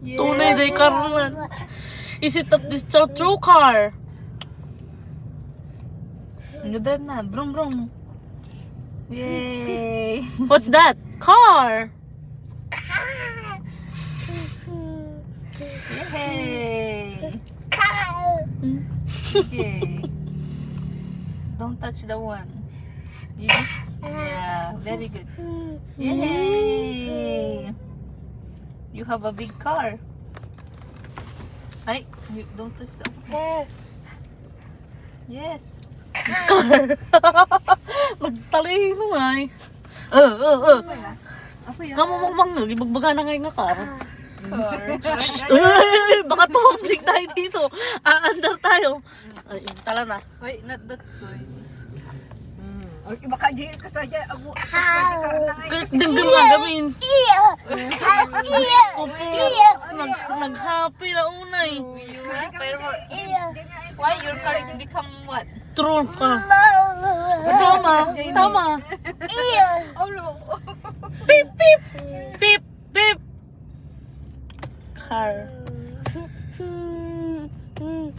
Yeah. Tunay day car naman. Is it a true car? You drive na. Brum brum. Yay! What's that? Car! Yay! Okay. Don't touch the one. Yes. Yeah. Very good. Yay! You have a big car. Ay, you don't press the one. Yes. Car! Nagtalino nga eh. Apa yan? Kamamang nga, ibagbaga na ngayon nga car. Car. Ay, baka tumbling tayo dito. Aandar tayo. Ay, tala na. Wait, not that way. Okay, baka di ka sa dyan. Dingding nga gamin. Nag-happy na unay. Why your car is become what? True ka. Tama, tama. Pip, pip. Pip, pip. Car.